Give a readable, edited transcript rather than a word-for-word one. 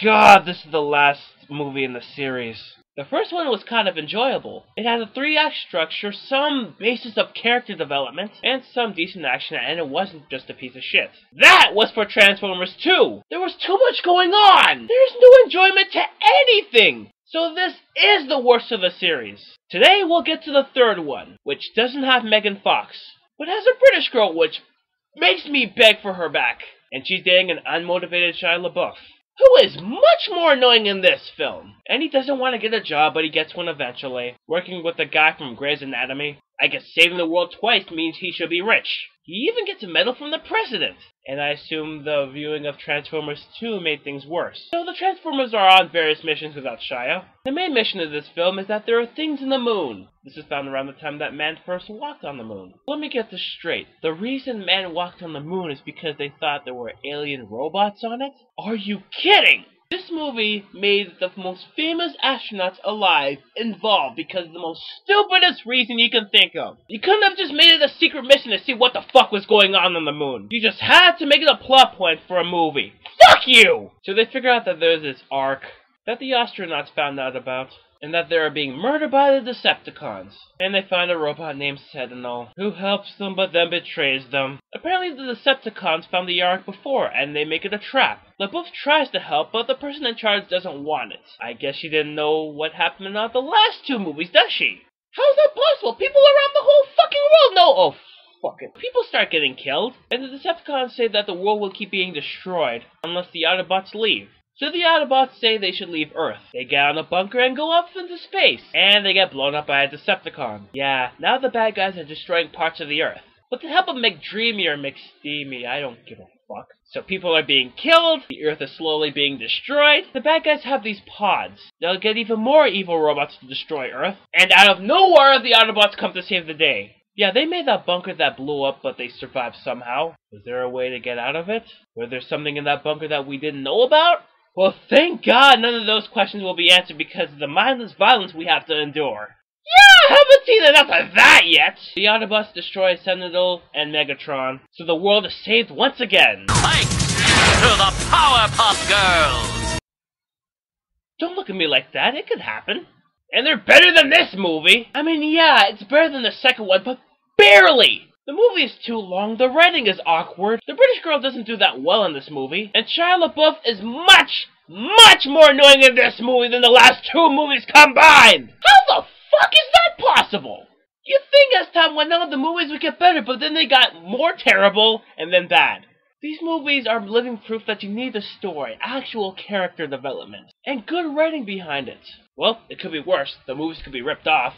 God, this is the last movie in the series. The first one was kind of enjoyable. It had a 3-act structure, some basis of character development, and some decent action, and it wasn't just a piece of shit. That was for Transformers 2! There was too much going on! There's no enjoyment to anything! So this is the worst of the series. Today we'll get to the third one, which doesn't have Megan Fox, but has a British girl, which makes me beg for her back. And she's dating an unmotivated Shia LaBeouf, who is much more annoying in this film. And he doesn't want to get a job, but he gets one eventually, working with a guy from Grey's Anatomy. I guess saving the world twice means he should be rich. He even gets a medal from the president. And I assume the viewing of Transformers 2 made things worse. So the Transformers are on various missions without Shia. The main mission of this film is that there are things in the moon. This is found around the time that man first walked on the moon. Let me get this straight. The reason man walked on the moon is because they thought there were alien robots on it? Are you kidding? This movie made the most famous astronauts alive involved because of the most stupidest reason you can think of. You couldn't have just made it a secret mission to see what the fuck was going on the moon. You just had to make it a plot point for a movie. Fuck you! So they figure out that there's this ark that the astronauts found out about, and that they are being murdered by the Decepticons. And they find a robot named Sentinel, who helps them but then betrays them. Apparently the Decepticons found the Ark before, and they make it a trap. LaBeouf tries to help, but the person in charge doesn't want it. I guess she didn't know what happened in the last 2 movies, does she? How's that possible? People around the whole fucking world know! Oh, fuck it. People start getting killed, and the Decepticons say that the world will keep being destroyed unless the Autobots leave. So the Autobots say they should leave Earth. They get on a bunker and go off into space. And they get blown up by a Decepticon. Yeah, now the bad guys are destroying parts of the Earth. With the help of McDreamy or McSteamy, I don't give a fuck. So people are being killed, the Earth is slowly being destroyed. The bad guys have these pods. They'll get even more evil robots to destroy Earth. And out of nowhere, the Autobots come to save the day. Yeah, they made that bunker that blew up, but they survived somehow. Was there a way to get out of it? Was there something in that bunker that we didn't know about? Well, thank God none of those questions will be answered because of the mindless violence we have to endure. Yeah, I haven't seen enough of that yet! The Autobots destroy Sentinel and Megatron, so the world is saved once again. Thanks to the Powerpuff Girls! Don't look at me like that, it could happen. And they're better than this movie! I mean, yeah, it's better than the second one, but barely! The movie is too long, the writing is awkward, the British girl doesn't do that well in this movie, and Shia LaBeouf is much more annoying in this movie than the last 2 movies combined! How the fuck is that possible? You'd think as time went on the movies would get better, but then they got more terrible and then bad. These movies are living proof that you need a story, actual character development, and good writing behind it. Well, it could be worse, the movies could be ripped off.